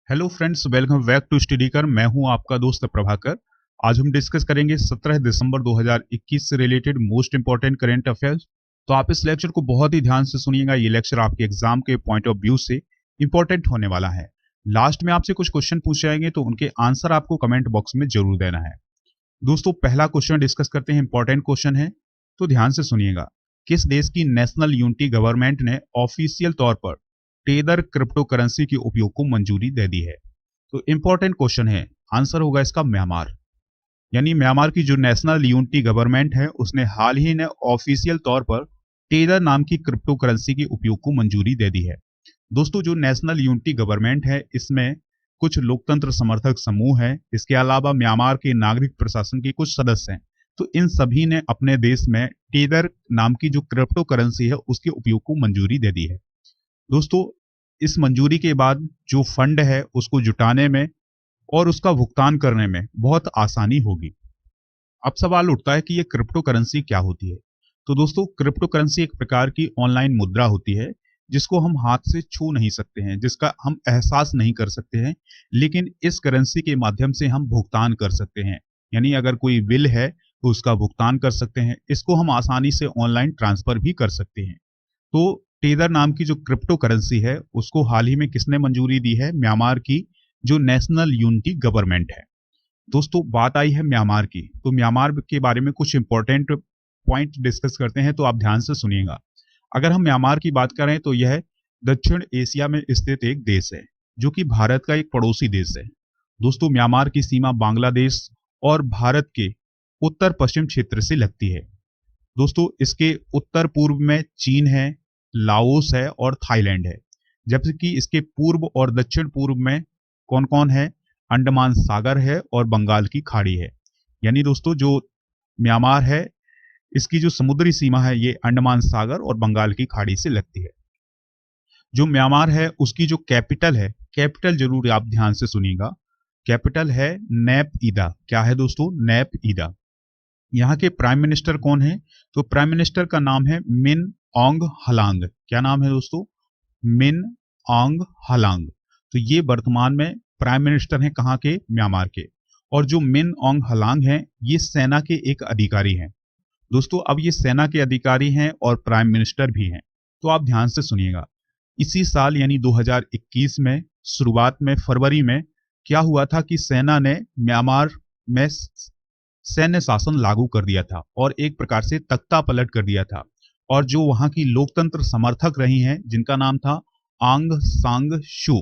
Hello friends, welcome back to study कर। मैं हूं आपका दोस्त प्रभाकर। आज हम डिस्कस करेंगे 17 दिसंबर 2021 से related most important current affairs. तो आप इस लेक्चर को बहुत ही ध्यान से सुनिएगा। ये लेक्चर आपके एग्जाम के पॉइंट ऑफ व्यू से इंपॉर्टेंट होने वाला है। लास्ट में आपसे कुछ क्वेश्चन पूछे जाएंगे, तो उनके आंसर आपको कमेंट बॉक्स में जरूर देना है। दोस्तों, पहला क्वेश्चन डिस्कस करते हैं। इंपॉर्टेंट क्वेश्चन है, तो ध्यान से सुनिएगा। किस देश की नेशनल यूनिटी गवर्नमेंट ने ऑफिशियल तौर पर टेदर क्रिप्टो करेंसी के उपयोग को मंजूरी दे दी है? तो इंपॉर्टेंट क्वेश्चन है, आंसर होगा इसका म्यांमार। यानी म्यांमार की जो नेशनल यूनिटी गवर्नमेंट है, उसने हाल ही में ऑफिशियल तौर पर टेदर नाम की क्रिप्टो करेंसी के उपयोग को मंजूरी दे दी है। दोस्तों, जो नेशनल यूनिटी गवर्नमेंट है, इसमें कुछ लोकतंत्र समर्थक समूह है। इसके अलावा म्यांमार के नागरिक प्रशासन के कुछ सदस्य हैं। तो इन सभी ने अपने देश में टेदर नाम की जो क्रिप्टो करेंसी है, उसके उपयोग को मंजूरी दे दी है। दोस्तों, इस मंजूरी के बाद जो फंड है, उसको जुटाने में और उसका भुगतान करने में बहुत आसानी होगी। अब सवाल उठता है कि ये क्रिप्टो करेंसी क्या होती है? तो दोस्तों, क्रिप्टो करेंसी एक प्रकार की ऑनलाइन मुद्रा होती है, जिसको हम हाथ से छू नहीं सकते हैं, जिसका हम एहसास नहीं कर सकते हैं, लेकिन इस करेंसी के माध्यम से हम भुगतान कर सकते हैं। यानी अगर कोई बिल है तो उसका भुगतान कर सकते हैं। इसको हम आसानी से ऑनलाइन ट्रांसफर भी कर सकते हैं। तो टेदर नाम की जो क्रिप्टो करेंसी है, उसको हाल ही में किसने मंजूरी दी है? म्यांमार की जो नेशनल यूनिटी गवर्नमेंट है। दोस्तों, बात आई है म्यांमार की, तो म्यांमार के बारे में कुछ इंपॉर्टेंट पॉइंट डिस्कस करते हैं, तो आप ध्यान से सुनिएगा। अगर हम म्यांमार की बात करें तो यह दक्षिण एशिया में स्थित एक देश है, जो कि भारत का एक पड़ोसी देश है। दोस्तों, म्यांमार की सीमा बांग्लादेश और भारत के उत्तर पश्चिम क्षेत्र से लगती है। दोस्तों, इसके उत्तर पूर्व में चीन है, लाओस है और थाईलैंड है। जबकि इसके पूर्व और दक्षिण पूर्व में कौन कौन है? अंडमान सागर है और बंगाल की खाड़ी है। यानी दोस्तों, जो म्यांमार है, इसकी जो समुद्री सीमा है, ये अंडमान सागर और बंगाल की खाड़ी से लगती है। जो म्यांमार है, उसकी जो कैपिटल है, कैपिटल जरूर आप ध्यान से सुनिएगा, कैपिटल है नैप ईदा। क्या है दोस्तों? नैप ईदा। यहाँ के प्राइम मिनिस्टर कौन है? तो प्राइम मिनिस्टर का नाम है मिन ऑन्ग हलांग। क्या नाम है दोस्तों? मिन ऑन्ग हलांग। तो ये वर्तमान में प्राइम मिनिस्टर हैं कहाँ के? म्यांमार के। और जो मिन ऑन्ग हलांग हैं, ये सेना के एक अधिकारी हैं। दोस्तों, अब ये सेना के अधिकारी हैं और प्राइम मिनिस्टर भी हैं। तो आप ध्यान से सुनिएगा। इसी साल यानी 2021 में शुरुआत में फरवरी में क्या हुआ था कि सेना ने म्यांमार में सैन्य शासन लागू कर दिया था और एक प्रकार से तख्ता पलट कर दिया था। और जो वहां की लोकतंत्र समर्थक रही हैं, जिनका नाम था आंग सांग शू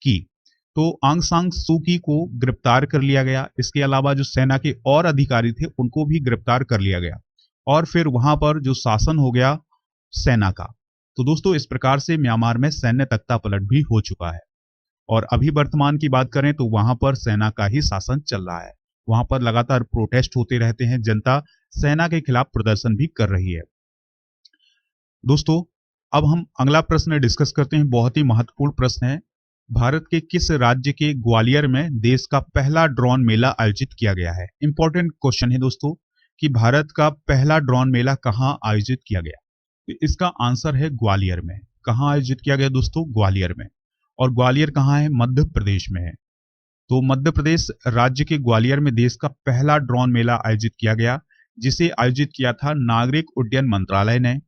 की, तो आंग सांग सू की को गिरफ्तार कर लिया गया। इसके अलावा जो सेना के और अधिकारी थे, उनको भी गिरफ्तार कर लिया गया और फिर वहां पर जो शासन हो गया सेना का। तो दोस्तों, इस प्रकार से म्यांमार में सैन्य तख्ता पलट भी हो चुका है। और अभी वर्तमान की बात करें तो वहां पर सेना का ही शासन चल रहा है। वहां पर लगातार प्रोटेस्ट होते रहते हैं, जनता सेना के खिलाफ प्रदर्शन भी कर रही है। दोस्तों, अब हम अगला प्रश्न डिस्कस करते हैं। बहुत ही महत्वपूर्ण प्रश्न है। भारत के किस राज्य के ग्वालियर में देश का पहला ड्रोन मेला आयोजित किया गया है? इंपॉर्टेंट क्वेश्चन है दोस्तों कि भारत का पहला ड्रोन मेला कहाँ आयोजित किया गया? तो इसका आंसर है ग्वालियर में। कहाँ आयोजित किया गया दोस्तों? ग्वालियर में। और ग्वालियर कहाँ है? मध्य प्रदेश में है। तो मध्य प्रदेश राज्य के ग्वालियर में देश का पहला ड्रोन मेला आयोजित किया गया, जिसे आयोजित किया था नागरिक उड्डयन मंत्रालय ने,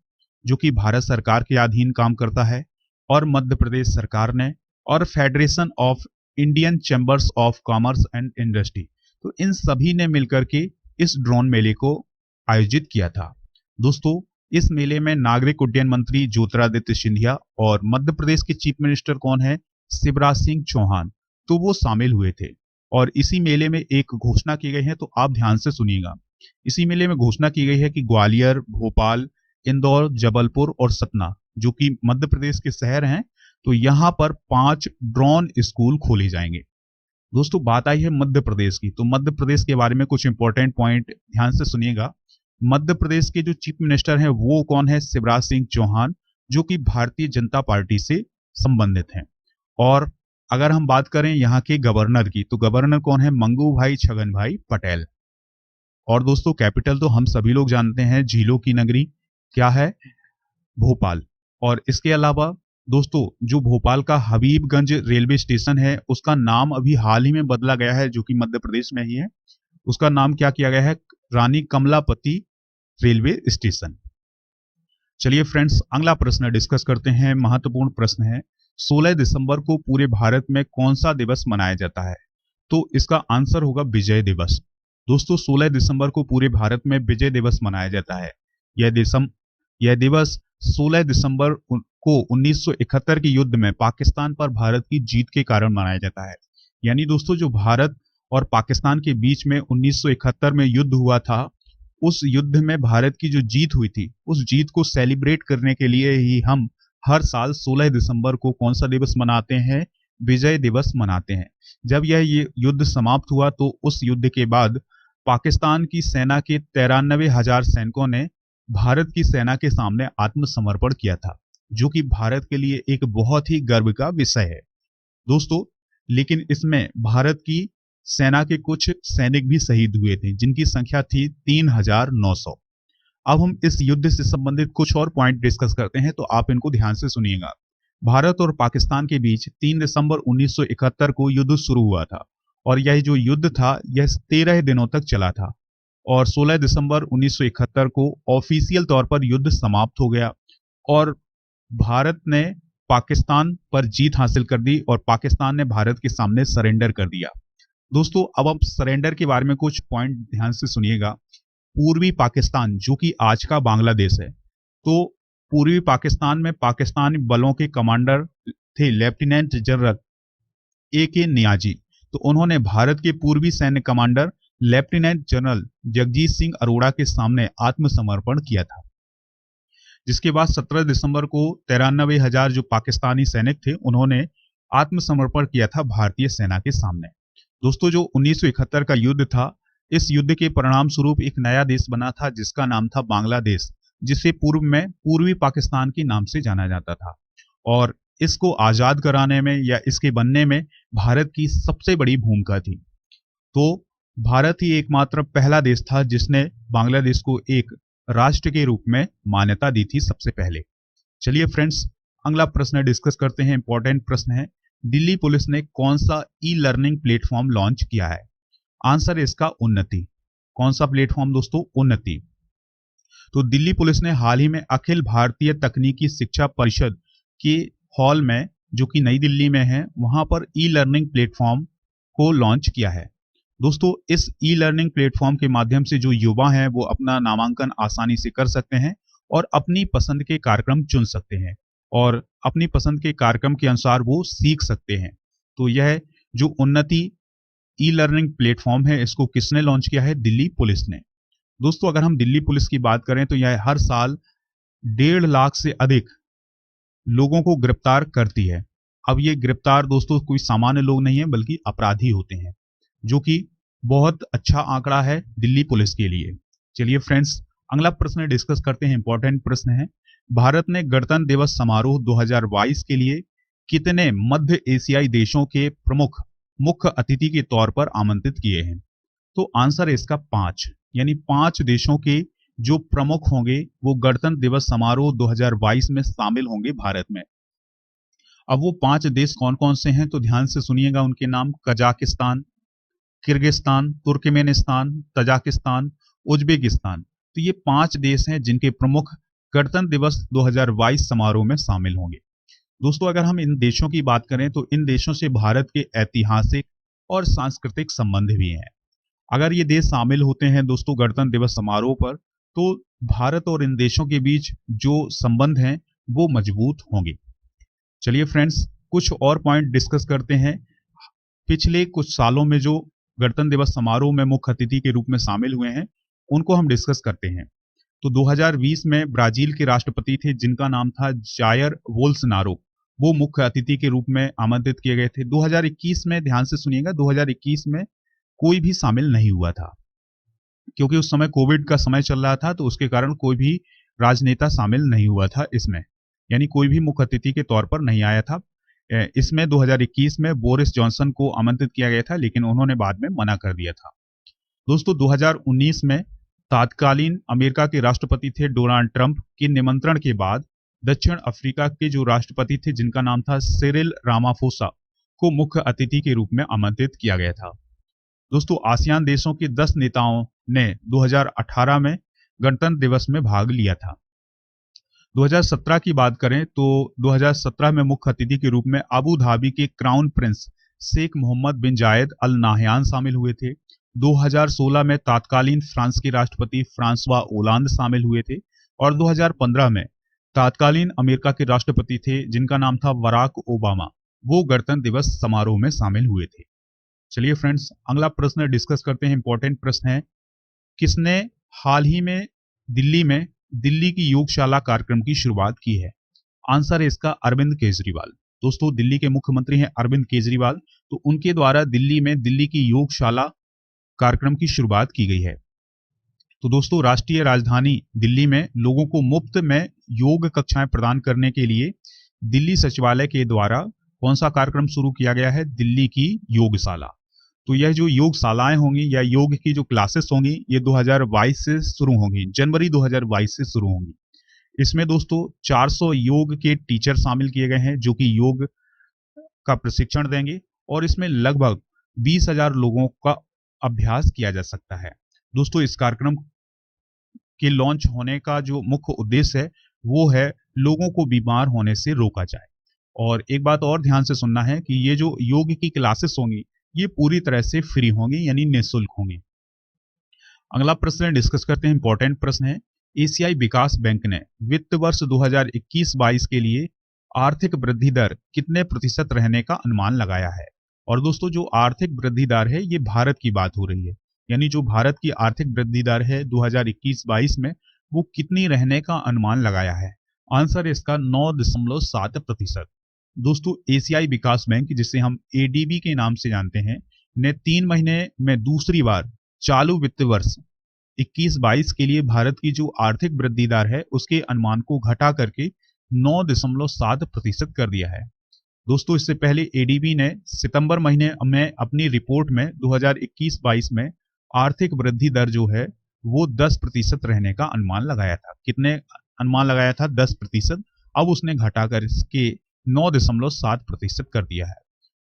जो कि भारत सरकार के अधीन काम करता है, और मध्य प्रदेश सरकार ने, और federation of Indian chambers of commerce and industry. तो इन सभी ने मिलकर के इस ड्रोन मेले को आयोजित किया था। दोस्तों, इस मेले में नागरिक उड्डयन मंत्री ज्योतिरादित्य सिंधिया और मध्य प्रदेश के चीफ मिनिस्टर कौन है? शिवराज सिंह चौहान, तो वो शामिल हुए थे। और इसी मेले में एक घोषणा की गई है, तो आप ध्यान से सुनिएगा। इसी मेले में घोषणा की गई है कि ग्वालियर, भोपाल, इंदौर, जबलपुर और सतना, जो कि मध्य प्रदेश के शहर हैं, तो यहाँ पर 5 ड्रोन स्कूल खोले जाएंगे। दोस्तों, बात आई है मध्य प्रदेश की, तो मध्य प्रदेश के बारे में कुछ इंपॉर्टेंट पॉइंट ध्यान से सुनिएगा। मध्य प्रदेश के जो चीफ मिनिस्टर हैं, वो कौन है? शिवराज सिंह चौहान, जो कि भारतीय जनता पार्टी से संबंधित हैं। और अगर हम बात करें यहाँ के गवर्नर की, तो गवर्नर कौन है? मंगू भाई छगन भाई पटेल। और दोस्तों, कैपिटल तो हम सभी लोग जानते हैं, झीलों की नगरी क्या है? भोपाल। और इसके अलावा दोस्तों जो भोपाल का हबीबगंज रेलवे स्टेशन है उसका नाम अभी हाल ही में बदला गया है, जो कि मध्य प्रदेश में ही है। उसका नाम क्या किया गया है? रानी कमलापति रेलवे स्टेशन। चलिए फ्रेंड्स, अगला प्रश्न डिस्कस करते हैं। महत्वपूर्ण प्रश्न है, 16 दिसंबर को पूरे भारत में कौन सा दिवस मनाया जाता है? तो इसका आंसर होगा विजय दिवस। दोस्तों 16 दिसंबर को पूरे भारत में विजय दिवस मनाया जाता है। यह दिवस 16 दिसंबर को 1971 के युद्ध में पाकिस्तान पर भारत की जीत के कारण मनाया जाता है। यानी दोस्तों जो भारत और पाकिस्तान के बीच में 1971 में युद्ध हुआ था, उस युद्ध में भारत की जो जीत हुई थी, उस जीत को सेलिब्रेट करने के लिए ही हम हर साल 16 दिसंबर को कौन सा दिवस मनाते हैं? विजय दिवस मनाते हैं। जब ये युद्ध समाप्त हुआ तो उस युद्ध के बाद पाकिस्तान की सेना के 93,000 सैनिकों ने भारत की सेना के सामने आत्मसमर्पण किया था, जो कि भारत के लिए एक बहुत ही गर्व का विषय है दोस्तों। लेकिन इसमें भारत की सेना के कुछ सैनिक भी शहीद हुए थे, जिनकी संख्या थी 3,900। अब हम इस युद्ध से संबंधित कुछ और पॉइंट डिस्कस करते हैं, तो आप इनको ध्यान से सुनिएगा। भारत और पाकिस्तान के बीच 3 दिसंबर 1971 को युद्ध शुरू हुआ था, और यह जो युद्ध था यह 13 दिनों तक चला था, और 16 दिसंबर 1971 को ऑफिशियल तौर पर युद्ध समाप्त हो गया और भारत ने पाकिस्तान पर जीत हासिल कर दी और पाकिस्तान ने भारत के सामने सरेंडर कर दिया। दोस्तों अब आप सरेंडर के बारे में कुछ पॉइंट ध्यान से सुनिएगा। पूर्वी पाकिस्तान, जो कि आज का बांग्लादेश है, तो पूर्वी पाकिस्तान में पाकिस्तानी बलों के कमांडर थे लेफ्टिनेंट जनरल A.K. नियाजी। तो उन्होंने भारत के पूर्वी सैन्य commander lieutenant general Jagjit Singh Arora के सामने आत्मसमर्पण किया था, जिसके बाद 17 दिसंबर को 93,000 जो पाकिस्तानी सैनिक थे उन्होंने आत्मसमर्पण किया था भारतीय सेना के सामने। दोस्तों जो 1971 का युद्ध था, इस युद्ध के परिणाम स्वरूप एक नया देश बना था जिसका नाम था बांग्लादेश, जिसे पूर्व में पूर्वी पाकिस्तान के नाम से जाना जाता था। और इसको आजाद कराने में या इसके बनने में भारत की सबसे बड़ी भूमिका थी। तो भारत ही एकमात्र पहला देश था जिसने बांग्लादेश को एक राष्ट्र के रूप में मान्यता दी थी सबसे पहले। चलिए फ्रेंड्स, अगला प्रश्न डिस्कस करते हैं। इंपॉर्टेंट प्रश्न है, दिल्ली पुलिस ने कौन सा ई लर्निंग प्लेटफॉर्म लॉन्च किया है? आंसर है इसका उन्नति। कौन सा प्लेटफॉर्म दोस्तों? उन्नति। तो दिल्ली पुलिस ने हाल ही में अखिल भारतीय तकनीकी शिक्षा परिषद के हॉल में, जो कि नई दिल्ली में है, वहां पर ई लर्निंग प्लेटफॉर्म को लॉन्च किया है। दोस्तों इस ई लर्निंग प्लेटफॉर्म के माध्यम से जो युवा हैं वो अपना नामांकन आसानी से कर सकते हैं और अपनी पसंद के कार्यक्रम चुन सकते हैं और अपनी पसंद के कार्यक्रम के अनुसार वो सीख सकते हैं। तो यह जो उन्नति ई लर्निंग प्लेटफॉर्म है, इसको किसने लॉन्च किया है? दिल्ली पुलिस ने। दोस्तों अगर हम दिल्ली पुलिस की बात करें तो यह हर साल 1.5 लाख से अधिक लोगों को गिरफ्तार करती है। अब ये गिरफ्तार दोस्तों कोई सामान्य लोग नहीं है, बल्कि अपराधी होते हैं, जो कि बहुत अच्छा आंकड़ा है दिल्ली पुलिस के लिए। चलिए फ्रेंड्स, अगला प्रश्न डिस्कस करते हैं। इंपॉर्टेंट प्रश्न है, भारत ने गणतंत्र दिवस समारोह 2022 के लिए कितने मध्य एशियाई देशों के प्रमुख मुख्य अतिथि के तौर पर आमंत्रित किए हैं? तो आंसर है इसका 5, यानी 5 देशों के जो प्रमुख होंगे वो गणतंत्र दिवस समारोह 2022 में शामिल होंगे भारत में। अब वो 5 देश कौन कौन से हैं? तो ध्यान से सुनिएगा उनके नाम। Kazakhstan, Kyrgyzstan, Turkmenistan, Tajikistan, Uzbekistan. तो ये 5 देश हैं जिनके प्रमुख गणतंत्र दिवस 2022 समारोह में शामिल होंगे। दोस्तों अगर हम इन देशों की बात करें तो इन देशों से भारत के ऐतिहासिक और सांस्कृतिक संबंध भी हैं। अगर ये देश शामिल होते हैं दोस्तों गणतंत्र दिवस समारोह पर, तो भारत और इन देशों के बीच जो संबंध हैं वो मजबूत होंगे। चलिए फ्रेंड्स, कुछ और पॉइंट डिस्कस करते हैं। पिछले कुछ सालों में जो गणतंत्र दिवस समारोह में मुख्य अतिथि के रूप में शामिल हुए हैं उनको हम डिस्कस करते हैं। तो 2020 में ब्राजील के राष्ट्रपति थे जिनका नाम था जायर बोल्सोनारो, वो मुख्य अतिथि के रूप में आमंत्रित किए गए थे। 2021 में, ध्यान से सुनिएगा, 2021 में कोई भी शामिल नहीं हुआ था क्योंकि उस समय कोविड का समय चल रहा था, तो उसके कारण कोई भी राजनेता शामिल नहीं हुआ था इसमें, यानी कोई भी मुख्य अतिथि के तौर पर नहीं आया था। इसमें 2021 में बोरिस जॉनसन को आमंत्रित किया गया था, लेकिन उन्होंने बाद में मना कर दिया था। दोस्तों 2019 में तत्कालीन अमेरिका के राष्ट्रपति थे डोनाल्ड ट्रंप के निमंत्रण के बाद दक्षिण अफ्रीका के जो राष्ट्रपति थे जिनका नाम था सिरिल रामाफोसा को मुख्य अतिथि के रूप में आमंत्रित किया गया था। दोस्तों, आसियान देशों के 10 नेताओं ने 2018 में गणतंत्र दिवस में भाग लिया था। 2017 की बात करें तो 2017 में मुख्य अतिथि के रूप में अबू धाबी के क्राउन प्रिंस शेख मोहम्मद बिन जायद अल नाहयान शामिल हुए थे। 2016 में तत्कालीन फ्रांस के राष्ट्रपति फ्रांसवा ओलांद शामिल हुए थे और 2015 में तत्कालीन अमेरिका के राष्ट्रपति थे जिनका नाम था बराक ओबामा, वो गणतंत्र दिवस समारोह में शामिल हुए थे। चलिए फ्रेंड्स, अगला प्रश्न डिस्कस करते हैं। इंपॉर्टेंट प्रश्न है, किसने हाल ही में दिल्ली की योगशाला कार्यक्रम की शुरुआत की है? आंसर है इसका अरविंद केजरीवाल। दोस्तों, दिल्ली के मुख्यमंत्री हैं अरविंद केजरीवाल, तो उनके द्वारा दिल्ली में दिल्ली की योगशाला कार्यक्रम की शुरुआत की गई है। तो दोस्तों, राष्ट्रीय राजधानी दिल्ली में लोगों को मुफ्त में योग कक्षाएं प्रदान करने के लिए दिल्ली सचिवालय के द्वारा कौन सा कार्यक्रम शुरू किया गया है? दिल्ली की योगशाला। तो यह जो योगशालाएं होंगी या योग की जो क्लासेस होंगी ये 2022 से शुरू होंगी, जनवरी 2022 से शुरू होंगी। इसमें दोस्तों 400 योग के टीचर शामिल किए गए हैं जो कि योग का प्रशिक्षण देंगे और इसमें लगभग 20,000 लोगों का अभ्यास किया जा सकता है। दोस्तों, इस कार्यक्रम के लॉन्च होने का जो मुख्य उद्देश्य है वो है लोगों को बीमार होने से रोका जाए। और एक बात और ध्यान से सुनना है कि ये जो योग की क्लासेस होंगी ये पूरी तरह से फ्री होंगी, यानी निःशुल्क होंगी। अगला प्रश्न डिस्कस करते हैं। इंपॉर्टेंट प्रश्न है, एशियाई विकास बैंक ने वित्त वर्ष 2021-22 के लिए आर्थिक वृद्धि दर कितने प्रतिशत रहने का अनुमान लगाया है? और दोस्तों, जो आर्थिक वृद्धि दर है ये भारत की बात हो रही है, यानी जो भारत की आर्थिक वृद्धि दर है 2021-22 में वो कितनी रहने का अनुमान लगाया है? आंसर इसका 9.7%। दोस्तों, एशियाई विकास बैंक जिसे हम एडीबी के नाम से जानते हैं ने 3 महीने में दूसरी बार चालू वित्त वर्ष 21-22 के लिए भारत की जो आर्थिक वृद्धि दर है उसके अनुमान को घटा करके 9.7% कर दिया है। दोस्तों, इससे पहले एडीबी ने सितंबर महीने में अपनी रिपोर्ट में 2021-22 में आर्थिक वृद्धि दर जो है वो 10% रहने का अनुमान लगाया था। कितने अनुमान लगाया था? 10%। अब उसने घटाकर इसके 9.7% कर दिया है।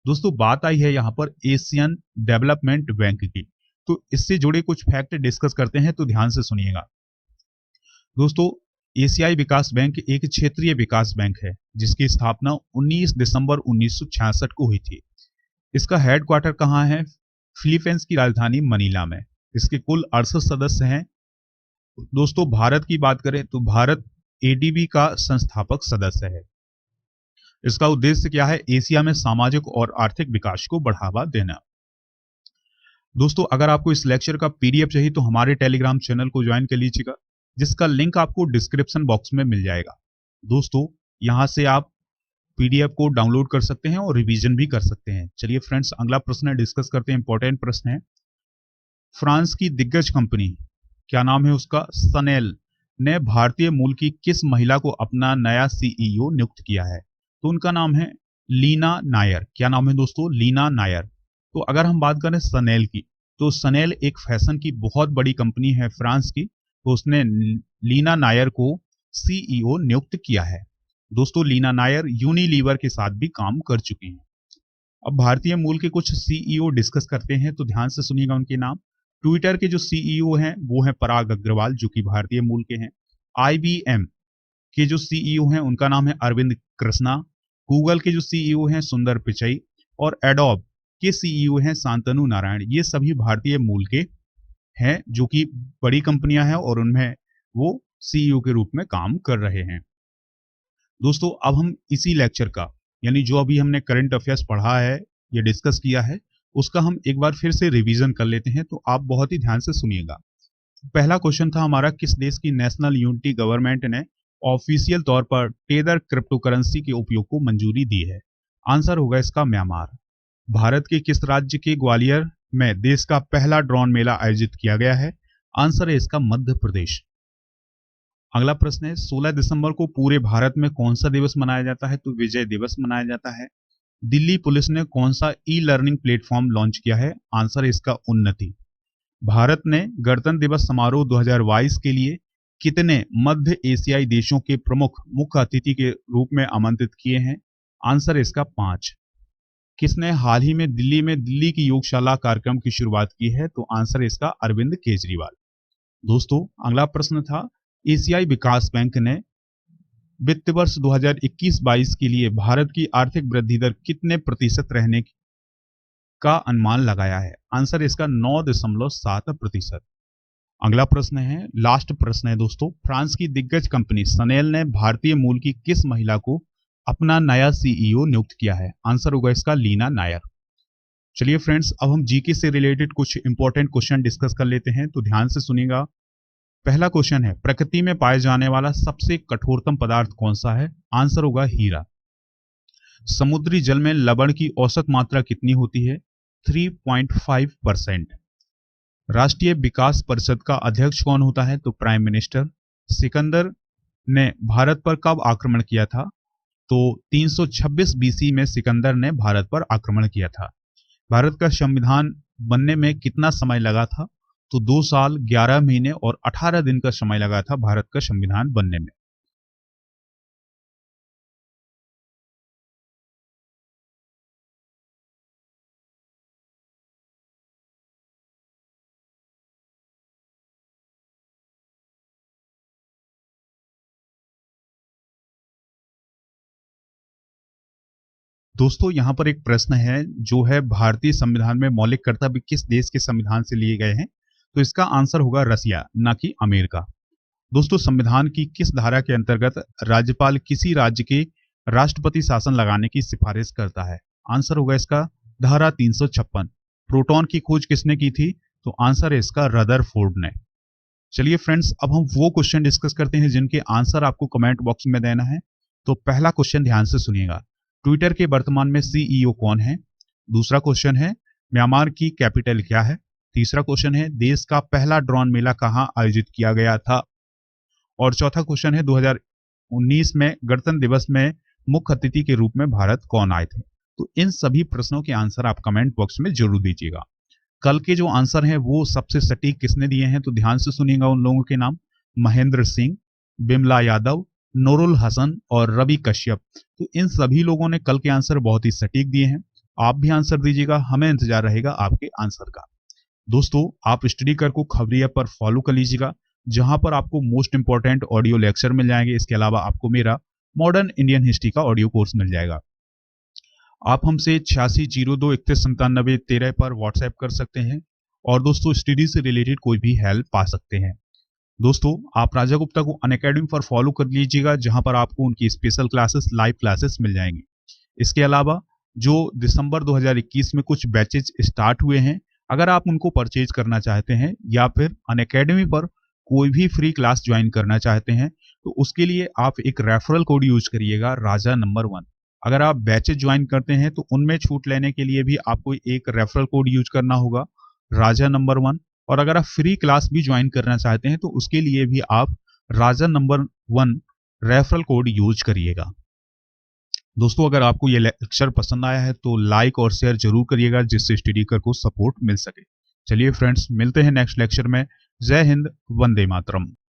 दोस्तों, बात आई है यहाँ पर एशियन डेवलपमेंट बैंक की, तो इससे जुड़े कुछ फैक्ट डिस्कस करते हैं, तो ध्यान से सुनिएगा। दोस्तों, एशियाई विकास बैंक एक क्षेत्रीय विकास बैंक है जिसकी स्थापना 19 दिसंबर 1966 को हुई थी। इसका हेडक्वार्टर कहाँ है? फिलीपींस की राजधानी मनीला में। इसके कुल 68 सदस्य हैं। दोस्तों, भारत की बात करें तो भारत एडीबी का संस्थापक सदस्य है। इसका उद्देश्य क्या है? एशिया में सामाजिक और आर्थिक विकास को बढ़ावा देना। दोस्तों, अगर आपको इस लेक्चर का पीडीएफ चाहिए तो हमारे टेलीग्राम चैनल को ज्वाइन कर लीजिएगा, जिसका लिंक आपको डिस्क्रिप्शन बॉक्स में मिल जाएगा। दोस्तों, यहां से आप पीडीएफ को डाउनलोड कर सकते हैं और रिवीजन भी कर सकते हैं। चलिए फ्रेंड्स, अगला प्रश्न डिस्कस करते हैं। इंपॉर्टेंट प्रश्न है, फ्रांस की दिग्गज कंपनी, क्या नाम है उसका, सनेल ने भारतीय मूल की किस महिला को अपना नया सीईओ नियुक्त किया है? तो उनका नाम है लीना नायर। क्या नाम है दोस्तों? लीना नायर। तो अगर हम बात करें सनेल की, तो सनेल एक फैशन की बहुत बड़ी कंपनी है फ्रांस की, तो उसने लीना नायर को सीईओ नियुक्त किया है। दोस्तों, लीना नायर यूनिलीवर के साथ भी काम कर चुकी हैं। अब भारतीय मूल के कुछ सीईओ डिस्कस करते हैं, तो ध्यान से सुनिएगा उनके नाम। ट्विटर के जो सीईओ हैं वो हैं पराग अग्रवाल, जो कि भारतीय मूल के हैं। आईबीएम के जो सीईओ हैं उनका नाम है अरविंद कृष्णा। गूगल के जो सीईओ हैं सुंदर पिचई, और एडोब के सीईओ हैं शांतनु नारायण। ये सभी भारतीय मूल के हैं जो कि बड़ी कंपनियां हैं और उनमें वो सीईओ के रूप में काम कर रहे हैं। दोस्तों, अब हम इसी लेक्चर का, यानी जो अभी हमने करंट अफेयर्स पढ़ा है या डिस्कस किया है, उसका हम एक बार फिर से रिवीजन कर लेते हैं, तो आप बहुत ही ध्यान से सुनिएगा। पहला क्वेश्चन था हमारा, किस देश की नेशनल यूनिटी गवर्नमेंट ने ऑफिशियल तौर पर टेदर क्रिप्टो करेंसी के उपयोग को मंजूरी दी है? आंसर होगा इसका म्यांमार। भारत के किस राज्य के ग्वालियर में देश का पहला ड्रोन मेला आयोजित किया गया है? आंसर है इसका मध्य प्रदेश। अगला प्रश्न है, 16 दिसंबर को पूरे भारत में कौन सा दिवस मनाया जाता है? तो विजय दिवस मनाया जाता है। दिल्ली पुलिस ने कौन सा ई लर्निंग प्लेटफॉर्म लॉन्च किया है? आंसर है इसका उन्नति। भारत ने गणतंत्र दिवस समारोह 2022 के लिए कितने मध्य एशियाई देशों के प्रमुख मुख्य अतिथि के रूप में आमंत्रित किए हैं? आंसर है इसका 5। किसने हाल ही में दिल्ली की योगशाला कार्यक्रम की शुरुआत की है? तो आंसर है इसका अरविंद केजरीवाल। दोस्तों, अगला प्रश्न था, एशियाई विकास बैंक ने वित्त वर्ष 2021-22 के लिए भारत की आर्थिक वृद्धि दर कितने प्रतिशत रहने का अनुमान लगाया है? आंसर इसका 9.7%। अगला प्रश्न है, लास्ट प्रश्न है दोस्तों, फ्रांस की दिग्गज कंपनी सनेल ने भारतीय मूल की किस महिला को अपना नया सीईओ नियुक्त किया है? आंसर होगा इसका लीना नायर। चलिए फ्रेंड्स, अब हम जीके से रिलेटेड कुछ इंपॉर्टेंट क्वेश्चन डिस्कस कर लेते हैं, तो ध्यान से सुनिएगा। पहला क्वेश्चन है, प्रकृति में पाए जाने वाला सबसे कठोरतम पदार्थ कौन सा है? आंसर होगा हीरा। समुद्री जल में लवण की औसत मात्रा कितनी होती है? 3.5%। राष्ट्रीय विकास परिषद का अध्यक्ष कौन होता है? तो प्राइम मिनिस्टर। सिकंदर ने भारत पर कब आक्रमण किया था? तो 326 बीसी में सिकंदर ने भारत पर आक्रमण किया था। भारत का संविधान बनने में कितना समय लगा था? तो 2 साल 11 महीने और 18 दिन का समय लगा था भारत का संविधान बनने में। दोस्तों, यहाँ पर एक प्रश्न है जो है, भारतीय संविधान में मौलिक कर्तव्य किस देश के संविधान से लिए गए हैं? तो इसका आंसर होगा रसिया, ना कि अमेरिका। दोस्तों, संविधान की किस धारा के अंतर्गत राज्यपाल किसी राज्य के राष्ट्रपति शासन लगाने की सिफारिश करता है? आंसर होगा इसका धारा 356। प्रोटॉन की खोज किसने की थी? तो आंसर है इसका रदरफोर्ड ने। चलिए फ्रेंड्स, अब हम वो क्वेश्चन डिस्कस करते हैं जिनके आंसर आपको कमेंट बॉक्स में देना है। तो पहला क्वेश्चन ध्यान से सुनिएगा, ट्विटर के वर्तमान में सीईओ कौन है? दूसरा क्वेश्चन है, म्यांमार की कैपिटल क्या है? तीसरा क्वेश्चन है, देश का पहला ड्रोन मेला कहां आयोजित किया गया था? और चौथा क्वेश्चन है, 2019 में गणतंत्र दिवस में मुख्य अतिथि के रूप में भारत कौन आए थे? तो इन सभी प्रश्नों के आंसर आप कमेंट बॉक्स में जरूर दीजिएगा। कल के जो आंसर हैं वो सबसे सटीक किसने दिए हैं? तो ध्यान से सुनिएगा उन लोगों के नाम, महेंद्र सिंह, बिमला यादव, नूरुल हसन और रवि कश्यप। तो इन सभी लोगों ने कल के आंसर बहुत ही सटीक दिए हैं। आप भी आंसर दीजिएगा, हमें इंतजार रहेगा आपके आंसर का। दोस्तों, आप स्टडी कर को खबरिया पर फॉलो कर लीजिएगा, जहां पर आपको मोस्ट इंपॉर्टेंट ऑडियो लेक्चर मिल जाएंगे। इसके अलावा आपको मेरा मॉडर्न इंडियन हिस्ट्री का ऑडियो कोर्स मिल जाएगा। आप हमसे 8602319713 पर व्हाट्सएप कर सकते हैं और दोस्तों, स्टडी से रिलेटेड कोई भी हेल्प पा सकते हैं। दोस्तों, आप राजा गुप्ता को अनअकैडमी पर फॉलो कर लीजिएगा, जहां पर आपको उनकी स्पेशल क्लासेस, लाइव क्लासेस मिल जाएंगी। इसके अलावा जो दिसंबर 2021 में कुछ बैचेज स्टार्ट हुए हैं, अगर आप उनको परचेज करना चाहते हैं या फिर अनअकैडमी पर कोई भी फ्री क्लास ज्वाइन करना चाहते हैं, तो उसके लिए आप एक रेफरल कोड यूज करिएगा, राजा नंबर 1। अगर आप बैचेज ज्वाइन करते हैं तो उनमें छूट लेने के लिए भी आपको एक रेफरल कोड यूज करना होगा, राजा नंबर 1। और अगर आप फ्री क्लास भी ज्वाइन करना चाहते हैं तो उसके लिए भी आप राजा नंबर 1 रेफरल कोड यूज करिएगा। दोस्तों, अगर आपको ये लेक्चर पसंद आया है तो लाइक और शेयर जरूर करिएगा, जिससे स्टडी कर को सपोर्ट मिल सके। चलिए फ्रेंड्स, मिलते हैं नेक्स्ट लेक्चर में। जय हिंद, वंदे मातरम।